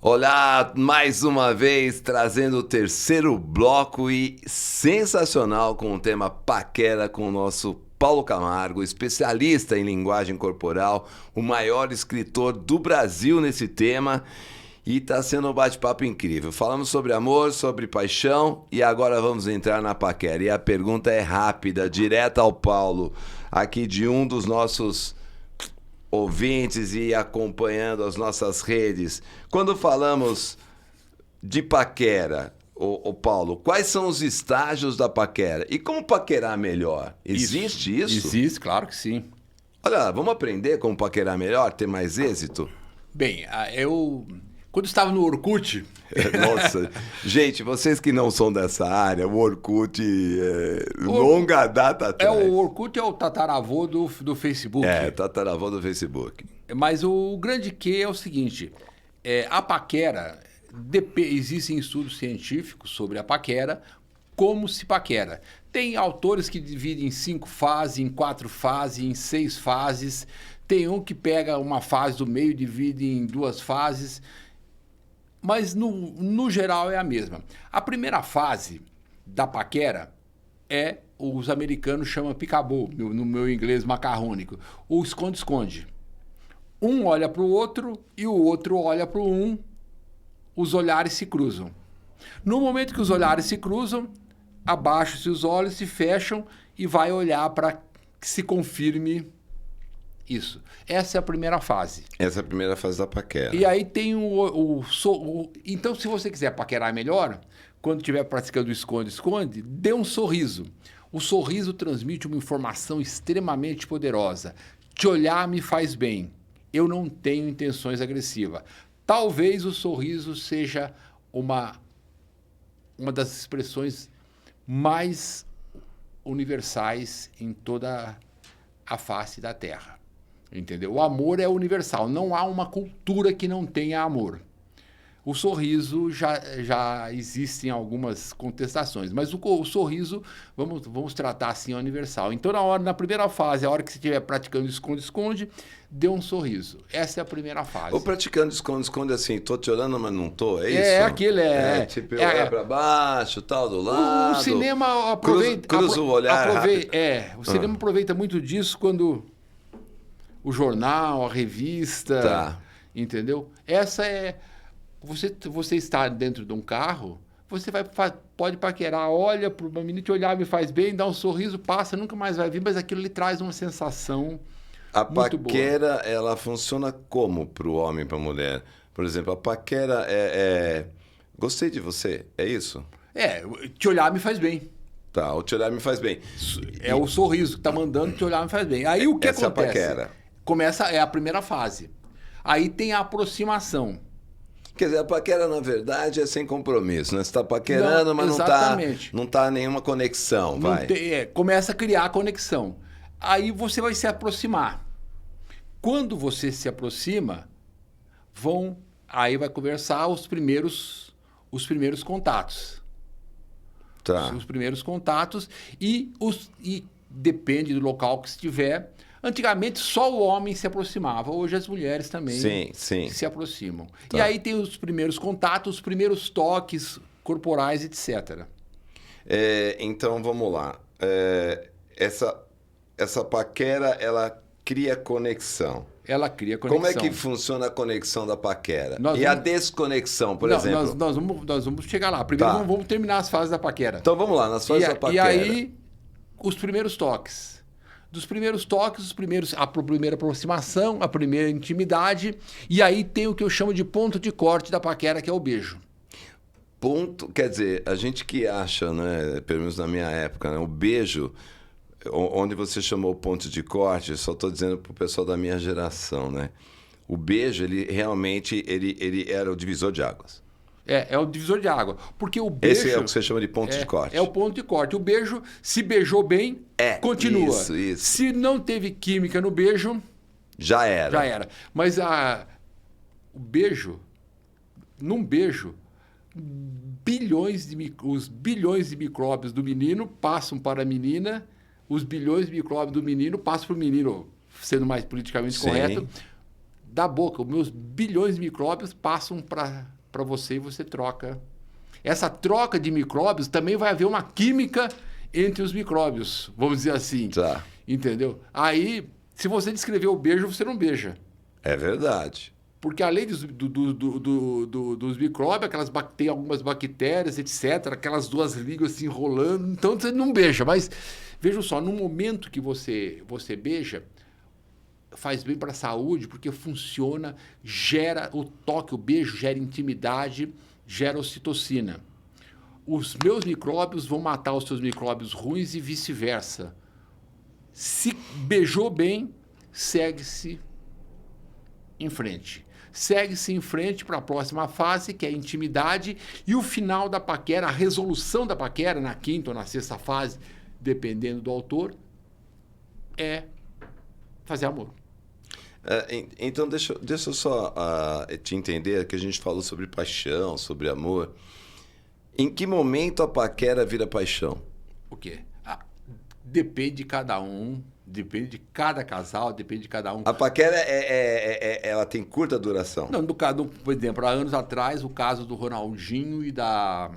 Olá, mais uma vez trazendo o terceiro bloco e sensacional com o tema paquera com o nosso Paulo Camargo, especialista em linguagem corporal, o maior escritor do Brasil nesse tema, e está sendo um bate-papo incrível. Falamos sobre amor, sobre paixão e agora vamos entrar na paquera. E a pergunta é rápida, direta ao Paulo, aqui de um dos nossos ouvintes e acompanhando as nossas redes. Quando falamos de paquera, ô Paulo, quais são os estágios da paquera? E como paquerar melhor? Existe isso? Existe, claro que sim. Olha, vamos aprender como paquerar melhor, ter mais êxito? Bem, quando estava no Orkut... Nossa, gente, vocês que não são dessa área, o Orkut longa data atrás. O Orkut é o tataravô do Facebook. Tataravô do Facebook. Mas o grande que é o seguinte, a paquera, existem estudos científicos sobre a paquera, como se paquera. Tem autores que dividem em 5 fases, em 4 fases, em 6 fases. Tem um que pega uma fase do meio e divide em 2 fases. Mas, no geral, é a mesma. A primeira fase da paquera os americanos chamam peekaboo, no meu inglês macarrônico, o esconde-esconde. Um olha para o outro e o outro olha para um, os olhares se cruzam. No momento que os olhares se cruzam, abaixam-se os olhos, se fecham e vai olhar para que se confirme isso. Essa é a primeira fase. Essa é a primeira fase da paquera. E aí tem Então, se você quiser paquerar melhor, quando estiver praticando o esconde-esconde, dê um sorriso. O sorriso transmite uma informação extremamente poderosa. Te olhar me faz bem. Eu não tenho intenções agressivas. Talvez o sorriso seja uma das expressões mais universais em toda a face da Terra. Entendeu? O amor é universal. Não há uma cultura que não tenha amor. O sorriso já existem algumas contestações, mas o sorriso vamos tratar assim universal. Então, na primeira fase, a hora que você estiver praticando esconde-esconde, dê um sorriso. Essa é a primeira fase. Ou praticando esconde-esconde assim, tô te olhando, mas não tô, é isso? Aquilo tipo, olhar pra baixo, tal, do lado. O cinema aproveita... Cruza o olhar o cinema aproveita muito disso quando o jornal, a revista, entendeu? Essa é... Você está dentro de um carro, você pode paquerar, olha para uma menina, te olhar, me faz bem, dá um sorriso, passa, nunca mais vai vir, mas aquilo lhe traz uma sensação muito boa. A paquera, ela funciona como para o homem e para a mulher? Por exemplo, a paquera gostei de você, é isso? Te olhar me faz bem. Tá, o te olhar me faz bem. É o sorriso que está mandando te olhar me faz bem. Aí o que essa acontece? É a paquera. Começa, a primeira fase. Aí tem a aproximação. Quer dizer, a paquera, na verdade, é sem compromisso, né? Você está paquerando, mas não tá nenhuma conexão, vai. Começa a criar a conexão. Aí você vai se aproximar. Quando você se aproxima, aí vai conversar os primeiros contatos. Tá. Os primeiros contatos e depende do local que estiver. Antigamente, só o homem se aproximava. Hoje, as mulheres também se aproximam. Tá. E aí tem os primeiros contatos, os primeiros toques corporais, etc. Então, vamos lá. Essa paquera, ela cria conexão. Ela cria conexão. Como é que funciona a conexão da paquera? A desconexão, por exemplo? Nós vamos chegar lá. Primeiro, vamos terminar as fases da paquera. Então, vamos lá, nas fases da paquera. E aí, os primeiros toques. Dos primeiros toques, a primeira aproximação, a primeira intimidade, e aí tem o que eu chamo de ponto de corte da paquera, que é o beijo. Quer dizer, a gente que acha, né, pelo menos na minha época, né, o beijo, onde você chamou ponto de corte, só estou dizendo para o pessoal da minha geração, né? O beijo, ele realmente ele era o divisor de águas. É o divisor de água. Porque o beijo... Esse é o que você chama de ponto de corte. É o ponto de corte. O beijo, se beijou bem, continua. Isso. Se não teve química no beijo... Já era. Mas o beijo... Num beijo, os bilhões de micróbios do menino passam para a menina, os bilhões de micróbios do menino passam para o menino, sendo mais politicamente correto, da boca. Os meus bilhões de micróbios passam para você e você troca. Essa troca de micróbios também vai haver uma química entre os micróbios, vamos dizer assim. Tá. Entendeu? Aí, se você descrever o beijo, você não beija. É verdade. Porque além dos micróbios, tem algumas bactérias, etc., aquelas duas línguas se enrolando, então você não beija. Mas veja só, no momento que você beija, faz bem para a saúde, porque funciona, gera o toque, o beijo gera intimidade, gera ocitocina. Os meus micróbios vão matar os seus micróbios ruins e vice-versa. Se beijou bem, segue-se em frente. Segue-se em frente para a próxima fase, que é a intimidade, e o final da paquera, a resolução da paquera, na quinta ou na sexta fase, dependendo do autor, é fazer amor. Então, deixa eu só te entender, que a gente falou sobre paixão, sobre amor. Em que momento a paquera vira paixão? O quê? Depende de cada um, depende de cada casal, depende de cada um. A paquera, ela tem curta duração? Não, por exemplo, há anos atrás, o caso do Ronaldinho e da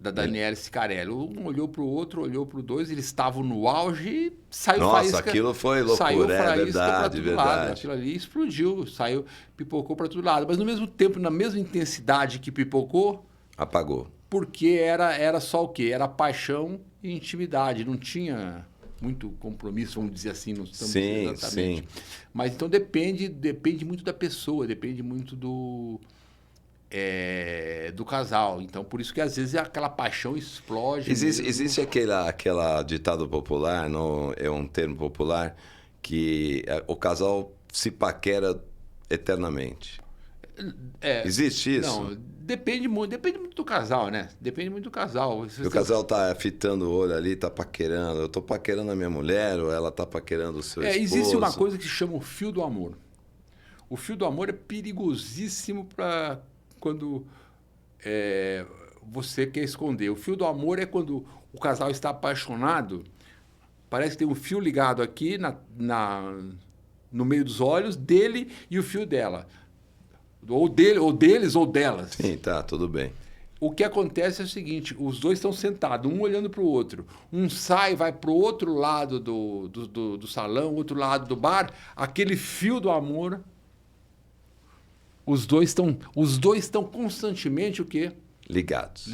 Daniela Scarelli. Um olhou para o outro, olhou para o dois, eles estavam no auge e saiu faísca. Nossa, aquilo foi loucura, saiu verdade. Lado. Aquilo ali explodiu, pipocou para todo lado. Mas no mesmo tempo, na mesma intensidade que pipocou... Apagou. Porque era só o quê? Era paixão e intimidade. Não tinha muito compromisso, vamos dizer assim. Não estamos exatamente. Sim. Mas então depende muito da pessoa, depende muito do casal. Então, por isso que às vezes aquela paixão explode. Existe aquela ditado popular, não, é um termo popular, que o casal se paquera eternamente. Existe isso? Não, depende muito do casal, né? Depende muito do casal. O casal tá fitando o olho ali, tá paquerando. Eu tô paquerando a minha mulher, ou ela tá paquerando o seu esposo. Existe uma coisa que se chama o fio do amor. O fio do amor é perigosíssimo para quando você quer esconder. O fio do amor é quando o casal está apaixonado, parece que tem um fio ligado aqui no meio dos olhos dele e o fio dela. Ou deles ou delas. Sim, tá, tudo bem. O que acontece é o seguinte, os dois estão sentados, um olhando para o outro. Um sai, vai para o outro lado do salão, outro lado do bar, aquele fio do amor. Os dois estão constantemente o quê? Ligados,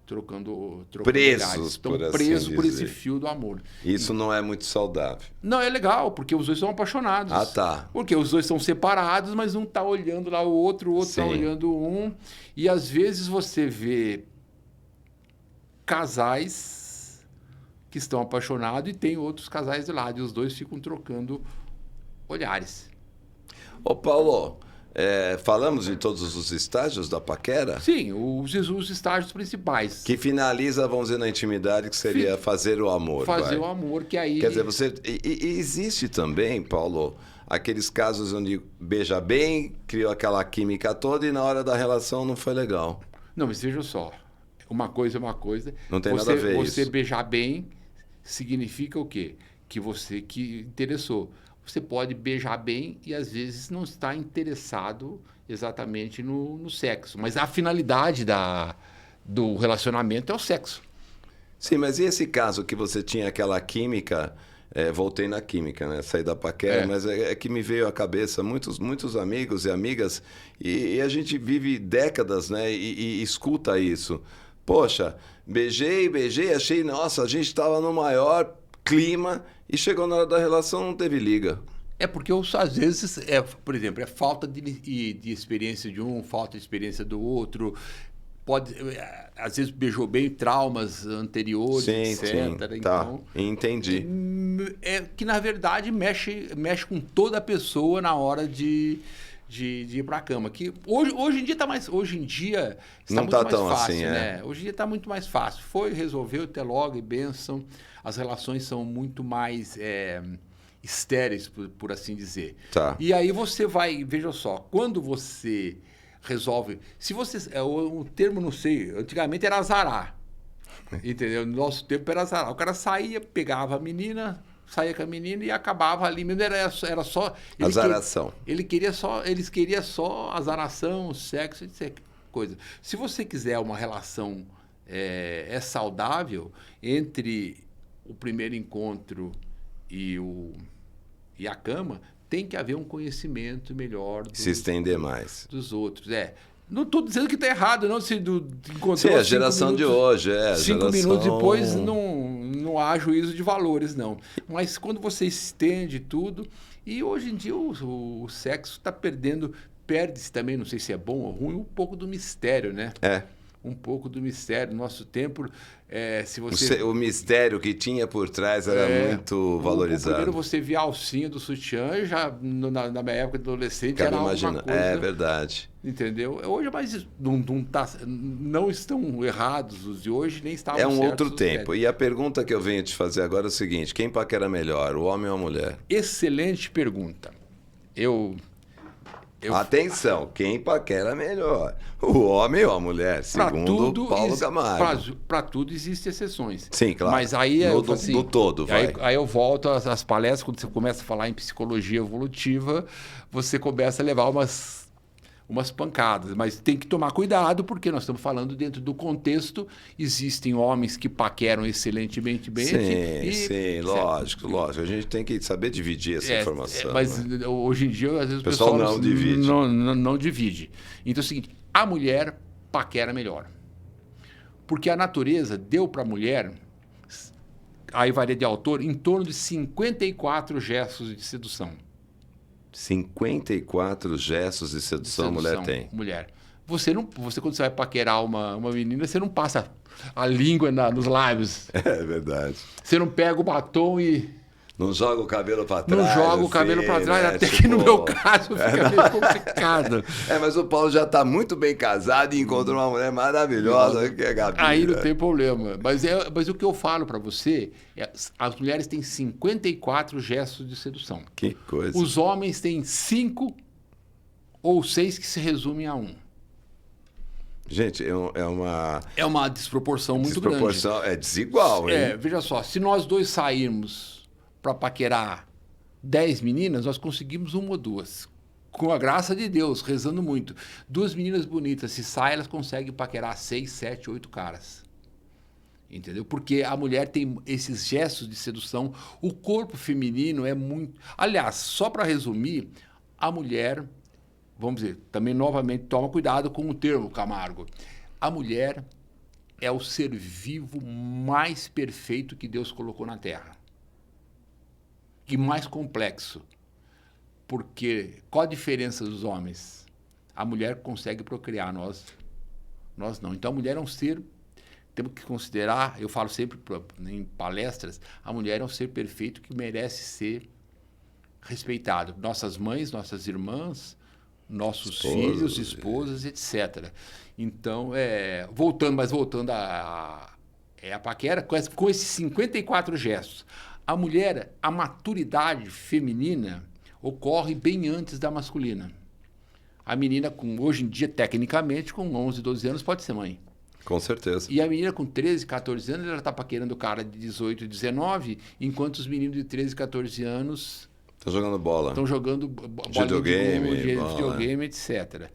trocando presos, olhares. Estão por assim presos por esse dizer. fio do amor. Isso não é muito saudável. Não, é legal, porque os dois são apaixonados. Ah, tá. Porque os dois são separados, mas um está olhando lá o outro está olhando um. E às vezes você vê casais que estão apaixonados e tem outros casais de lado. E os dois ficam trocando olhares. Ô, Paulo, falamos de todos os estágios da paquera? Sim, os estágios principais. Que finaliza, vamos dizer, na intimidade, que seria fazer o amor. Fazer o amor, que aí... Quer dizer, e existe também, Paulo, aqueles casos onde beija bem, criou aquela química toda e na hora da relação não foi legal. Não, mas veja só, uma coisa é uma coisa. Não tem nada a ver Você isso. beijar bem significa o quê? Que interessou. Você pode beijar bem e às vezes não está interessado exatamente no sexo. Mas a finalidade do relacionamento é o sexo. Sim, mas e esse caso que você tinha aquela química, voltei na química, né? Saí da paquera, mas é que me veio à cabeça muitos amigos e amigas, e a gente vive décadas, né? E escuta isso. Poxa, beijei, achei, nossa, a gente estava no maior clima e chegou na hora da relação, não teve liga. É porque às vezes, por exemplo, é falta de experiência de um, falta de experiência do outro. Às vezes beijou bem, traumas anteriores, etc. Sim, então, tá, entendi. Que na verdade mexe com toda a pessoa na hora de ir para a cama. Que hoje em dia está mais. Hoje em dia está muito mais fácil, assim, né? Hoje em dia está muito mais fácil. Resolveu, até logo, e bênção. As relações são muito mais estéreis, por assim dizer. Tá. E aí você vai, veja só, quando você resolve. Se você. O termo, não sei, antigamente era azarar. Entendeu? No nosso tempo era azarar. O cara saía, pegava a menina, saía com a menina e acabava ali. Era só... Azaração. Eles queriam só azaração, sexo, etc. Coisa. Se você quiser uma relação saudável entre o primeiro encontro e a cama, tem que haver um conhecimento melhor Se estender mais. dos outros. Não estou dizendo que está errado, não. Se encontrou Sim, a geração de hoje. 5 minutos depois não há juízo de valores, não. Mas quando você estende tudo... E hoje em dia o sexo está perde-se também, não sei se é bom ou ruim, um pouco do mistério, né? Um pouco do mistério. Nosso tempo, se você... O mistério que tinha por trás era muito valorizado. Primeiro você via a alcinha do sutiã, já na minha época de adolescente era alguma coisa... É verdade. Entendeu? Hoje, mas não estão errados os de hoje, nem estavam certos. É um outro tempo. E a pergunta que eu venho te fazer agora é o seguinte: quem paquera melhor, o homem ou a mulher? Excelente pergunta. Atenção, quem paquera melhor? O homem ou a mulher, segundo Paulo Camargo. Para tudo existem exceções. Sim, claro. Mas aí no todo, vai. Aí eu volto às palestras, quando você começa a falar em psicologia evolutiva, você começa a levar umas pancadas, mas tem que tomar cuidado, porque nós estamos falando dentro do contexto, existem homens que paqueram excelentemente bem. Sim, lógico. A gente tem que saber dividir essa informação. Mas hoje em dia, às vezes o pessoal não divide. Não divide. Então é o seguinte, a mulher paquera melhor. Porque a natureza deu para a mulher, aí varia de autor, em torno de 54 gestos de sedução. 54 gestos de sedução a mulher tem. Você quando você vai paquerar uma menina, você não passa a língua nos lábios. É verdade. Você não pega o batom e... Não joga o cabelo para trás. Não joga o cabelo para trás, até que no meu caso fica meio complicado. Mas o Paulo já está muito bem casado e encontrou uma mulher maravilhosa, que é a Gabi. Aí não tem problema. Mas o que eu falo para você, as mulheres têm 54 gestos de sedução. Que coisa. Os homens têm 5 ou 6 que se resumem a 1. Gente, é uma desproporção muito grande. É desigual, hein? Veja só, se nós dois sairmos para paquerar 10 meninas, nós conseguimos 1 ou 2. Com a graça de Deus, rezando muito. 2 meninas bonitas, se saem, elas conseguem paquerar 6, 7, 8 caras. Entendeu? Porque a mulher tem esses gestos de sedução. O corpo feminino é muito... Aliás, só para resumir, a mulher, vamos dizer, também novamente toma cuidado com o termo, Camargo. A mulher é o ser vivo mais perfeito que Deus colocou na Terra. E mais complexo. Porque qual a diferença dos homens? A mulher consegue procriar, nós não. Então a mulher é um ser, temos que considerar, eu falo sempre em palestras, a mulher é um ser perfeito que merece ser respeitado. Nossas mães, nossas irmãs, nossos filhos, esposas, etc. Então, voltando a paquera, com esses 54 gestos. A mulher, a maturidade feminina ocorre bem antes da masculina. A menina, hoje em dia, tecnicamente, com 11, 12 anos, pode ser mãe. Com certeza. E a menina com 13, 14 anos, ela está paquerando o cara de 18, 19, enquanto os meninos de 13, 14 anos... Estão jogando bola. Estão jogando videogame, etc.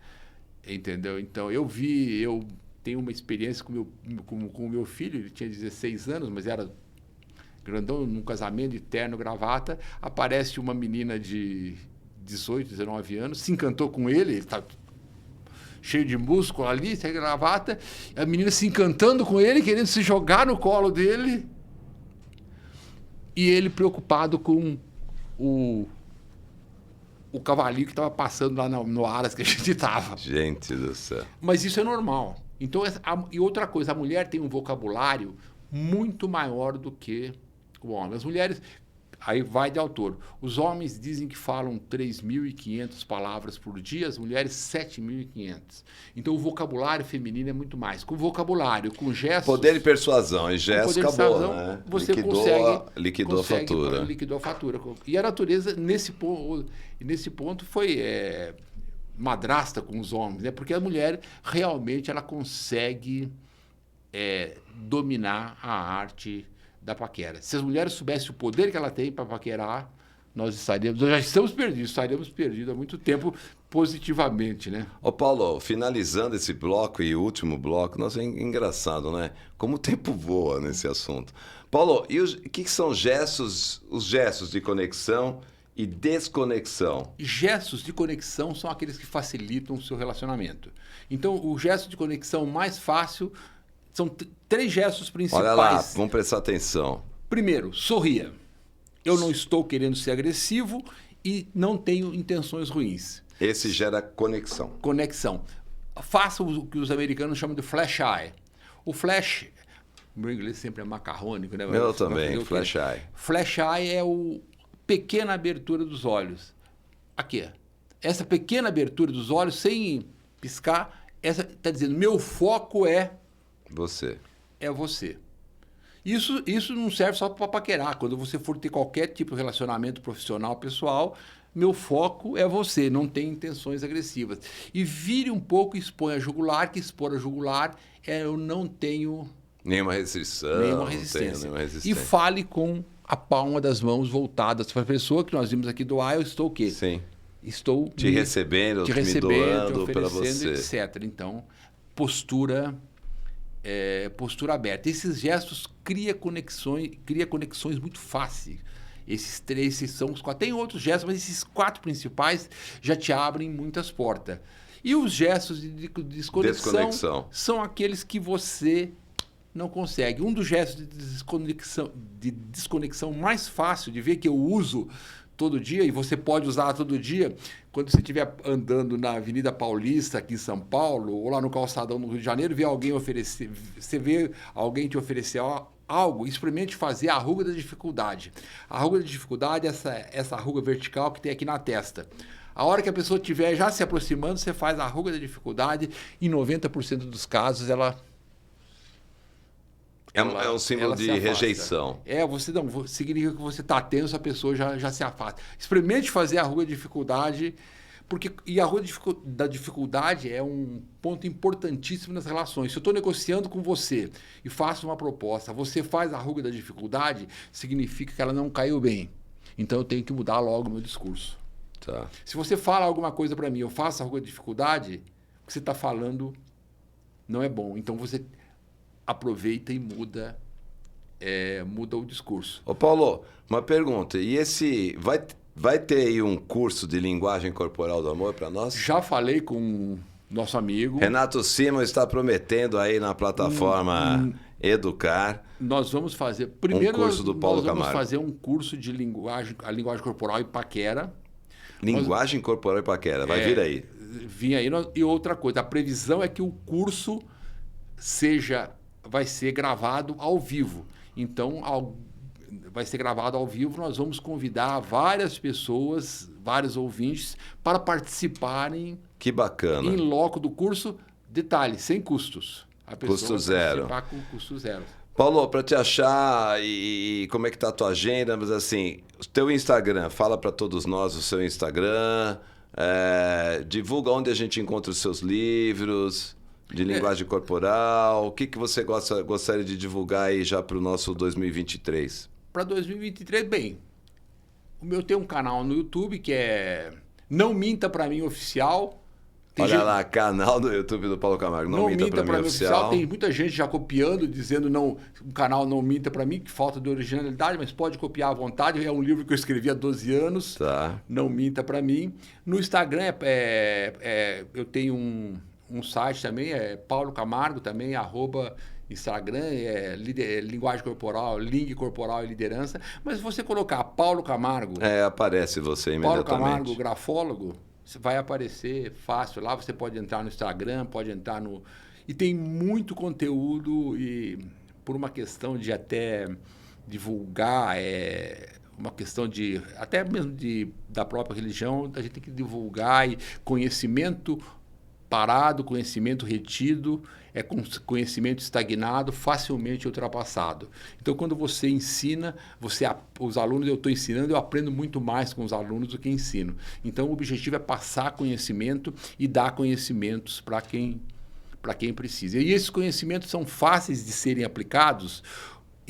Entendeu? Então, eu tenho uma experiência com o meu filho, ele tinha 16 anos, mas era... grandão, num casamento de terno, gravata, aparece uma menina de 18, 19 anos, se encantou com ele está cheio de músculo ali, sem gravata, a menina se encantando com ele, querendo se jogar no colo dele, e ele preocupado com o cavalinho que estava passando lá no Aras que a gente estava. Gente do céu. Mas isso é normal. Então, e outra coisa, a mulher tem um vocabulário muito maior do que o homem. As mulheres, aí vai de autor. Os homens dizem que falam 3.500 palavras por dia, as mulheres 7.500. Então o vocabulário feminino é muito mais. Com vocabulário, com gestos... Poder de persuasão e gestos, acabou, né? Você liquidou a fatura. Liquidou a fatura. E a natureza, nesse ponto, foi madrasta com os homens, né? Porque a mulher, realmente, ela consegue dominar a arte da paquera. Se as mulheres soubessem o poder que ela tem para paquerar, nós já estamos perdidos, estaríamos perdidos há muito tempo positivamente, né? Ô Paulo, finalizando esse bloco e o último bloco, nossa, é engraçado, né? Como o tempo voa nesse assunto. Paulo, e o que são os gestos de conexão e desconexão? Gestos de conexão são aqueles que facilitam o seu relacionamento. Então, o gesto de conexão mais fácil são 3 gestos principais. Olha lá, vamos prestar atenção. Primeiro, sorria. Eu não estou querendo ser agressivo e não tenho intenções ruins. Esse gera conexão. Conexão. Faça o que os americanos chamam de flash eye. O flash, meu inglês sempre é macarrônico, né? Meu também, flash eye. Flash eye é a pequena abertura dos olhos. Aqui. Essa pequena abertura dos olhos, sem piscar, essa está dizendo, meu foco é... Você. É você. Isso não serve só para paquerar. Quando você for ter qualquer tipo de relacionamento profissional, pessoal, meu foco é você, não tem intenções agressivas. E vire um pouco e exponha a jugular, que expor a jugular eu não tenho... Nenhuma restrição. Nenhuma resistência. Nenhuma resistência. E fale com a palma das mãos voltadas para a pessoa que nós vimos aqui doar, eu estou o quê? Sim. Estou te recebendo, te me doando te para oferecendo, você. etc. Então, postura aberta. Esses gestos criam conexões muito fáceis. Esses são os 4. Tem outros gestos, mas esses 4 principais já te abrem muitas portas. E os gestos de desconexão são aqueles que você não consegue. Um dos gestos de desconexão mais fácil de ver, que eu uso todo dia, e você pode usar todo dia, quando você estiver andando na Avenida Paulista, aqui em São Paulo, ou lá no Calçadão, no Rio de Janeiro, você vê alguém te oferecer algo, experimente fazer a ruga da dificuldade. A ruga da dificuldade é essa ruga vertical que tem aqui na testa. A hora que a pessoa estiver já se aproximando, você faz a ruga da dificuldade, e em 90% dos casos ela... É um símbolo de rejeição. Significa que você está tenso, a pessoa já se afasta. Experimente fazer a ruga de dificuldade, e a ruga da dificuldade é um ponto importantíssimo nas relações. Se eu estou negociando com você e faço uma proposta, você faz a ruga da dificuldade, significa que ela não caiu bem. Então eu tenho que mudar logo o meu discurso. Tá. Se você fala alguma coisa para mim, eu faço a ruga de dificuldade, o que você está falando não é bom. Então você aproveita e muda o discurso. Ô Paulo, uma pergunta. E vai ter aí um curso de linguagem corporal do amor para nós? Já falei com nosso amigo. Renato Simon está prometendo aí na plataforma Educar. Nós vamos fazer... Primeiro, um curso do Paulo vamos Camargo. fazer um curso de a linguagem corporal e paquera. Linguagem corporal e paquera. Vai vir aí. Vinha aí. E outra coisa, a previsão é que o curso vai ser gravado ao vivo. Então, vai ser gravado ao vivo, nós vamos convidar várias pessoas, vários ouvintes, para participarem. Que bacana. Em loco do curso. Detalhe, sem custos. A pessoa custo zero. Vai participar com custo zero. Paulo, para te achar e como é que tá a tua agenda, mas assim, o teu Instagram, fala para todos nós o seu Instagram, divulga onde a gente encontra os seus livros de linguagem corporal, o que você gostaria de divulgar aí já para o nosso 2023? Para 2023, bem, eu tenho um canal no YouTube que é Não Minta Pra Mim Oficial. Olha lá, canal do YouTube do Paulo Camargo, Não Minta Pra Mim Oficial. Tem muita gente já copiando, dizendo o canal Não Minta Pra Mim, que falta de originalidade, mas pode copiar à vontade. É um livro que eu escrevi há 12 anos, tá. Não Minta Pra Mim. No Instagram, eu tenho um site também, Paulo Camargo também, Instagram, linguagem corporal, Ling Corporal e Liderança. Mas se você colocar Paulo Camargo... aparece você imediatamente. Paulo Camargo, grafólogo, vai aparecer fácil lá. Você pode entrar no Instagram, pode entrar no... E tem muito conteúdo, e por uma questão de até divulgar, uma questão de... Até mesmo da própria religião, a gente tem que divulgar, e conhecimento parado, conhecimento retido, conhecimento estagnado, facilmente ultrapassado. Então, quando você ensina, os alunos, eu estou ensinando, eu aprendo muito mais com os alunos do que ensino. Então, o objetivo é passar conhecimento e dar conhecimentos para quem precisa. E esses conhecimentos são fáceis de serem aplicados.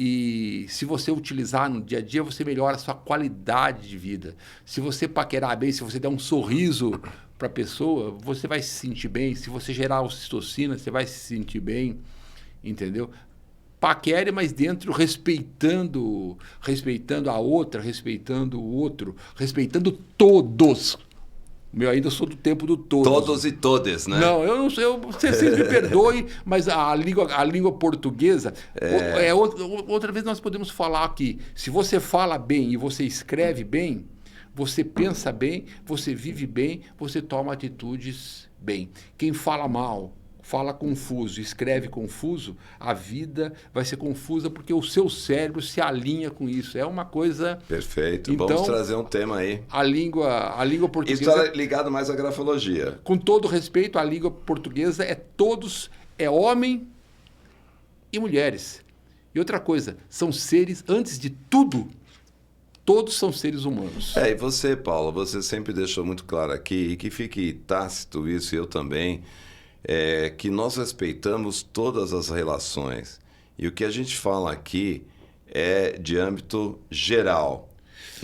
E se você utilizar no dia a dia, você melhora a sua qualidade de vida. Se você paquerar bem, se você der um sorriso para a pessoa, você vai se sentir bem. Se você gerar ocitocina, você vai se sentir bem, entendeu? Paquere, mas dentro respeitando a outra, respeitando o outro, respeitando todos. Eu ainda sou do tempo do todos. Todos e todes, né? Não, eu não sei, vocês me perdoem, mas a língua portuguesa... outra vez nós podemos falar que se você fala bem e você escreve bem, você pensa bem, você vive bem, você toma atitudes bem. Quem fala mal, fala confuso, escreve confuso, a vida vai ser confusa porque o seu cérebro se alinha com isso. É uma coisa... Perfeito. Então, vamos trazer um tema aí. A língua portuguesa... Isso está ligado mais à grafologia. Com todo respeito, a língua portuguesa é homem e mulheres. E outra coisa, são seres, antes de tudo, todos são seres humanos. E você, Paulo, você sempre deixou muito claro aqui, e que fique tácito isso, e eu também, que nós respeitamos todas as relações. E o que a gente fala aqui é de âmbito geral,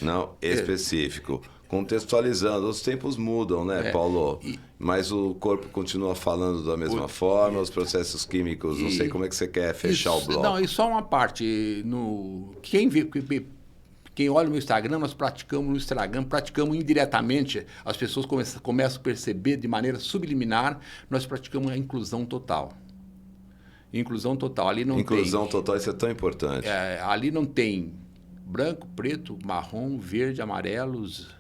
não específico. Contextualizando, os tempos mudam, né, Paulo? Mas o corpo continua falando da mesma forma, os processos químicos, não sei como é que você quer fechar o bloco. Não, e só uma parte. Quem olha no Instagram, nós praticamos no Instagram, praticamos indiretamente, as pessoas começam a perceber de maneira subliminar, nós praticamos a inclusão total. Inclusão total, ali não tem... Inclusão total, isso é tão importante. Ali não tem branco, preto, marrom, verde, amarelos...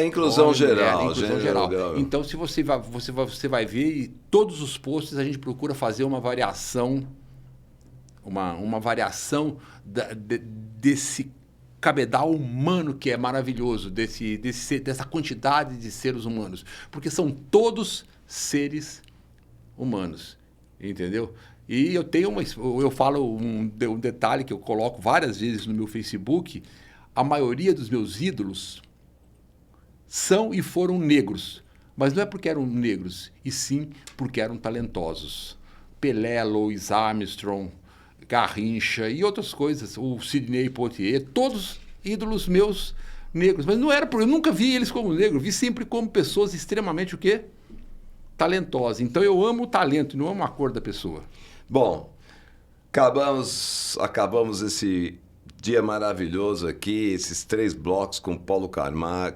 inclusão geral. Inclusão geral. Então, se você vai ver, e todos os posts a gente procura fazer uma variação, uma variação desse cabedal humano que é maravilhoso, dessa quantidade de seres humanos. Porque são todos seres humanos, entendeu? E eu falo um detalhe que eu coloco várias vezes no meu Facebook, a maioria dos meus ídolos são e foram negros, mas não é porque eram negros, e sim porque eram talentosos. Pelé, Louis Armstrong, Garrincha e outras coisas, o Sidney Poitier, todos ídolos meus negros, mas não era porque eu nunca vi eles como negros, vi sempre como pessoas extremamente o quê? Talentosas. Então eu amo o talento, não amo a cor da pessoa. Bom, acabamos esse dia maravilhoso aqui, esses 3 blocos com Paulo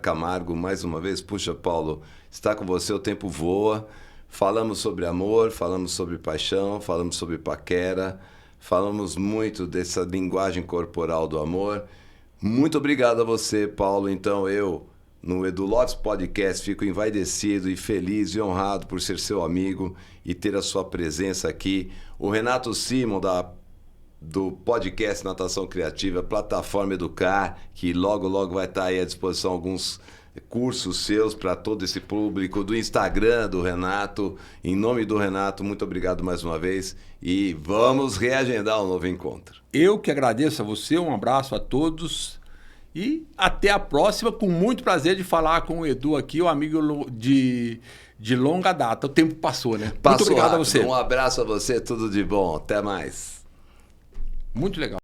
Camargo, mais uma vez. Puxa, Paulo, está com você, o tempo voa. Falamos sobre amor, falamos sobre paixão, falamos sobre paquera, falamos muito dessa linguagem corporal do amor. Muito obrigado a você, Paulo. Então eu, no Edu Lopes Podcast, fico envaidecido e feliz e honrado por ser seu amigo e ter a sua presença aqui. O Renato Simon, do podcast Natação Criativa, plataforma Educar, que logo vai estar aí à disposição alguns cursos seus para todo esse público, do Instagram do Renato. Em nome do Renato, muito obrigado mais uma vez e vamos reagendar um novo encontro. Eu que agradeço a você, um abraço a todos e até a próxima, com muito prazer de falar com o Edu aqui, o amigo de longa data. O tempo passou, né? Passou muito obrigado rápido. A você. Um abraço a você, tudo de bom, até mais. Muito legal.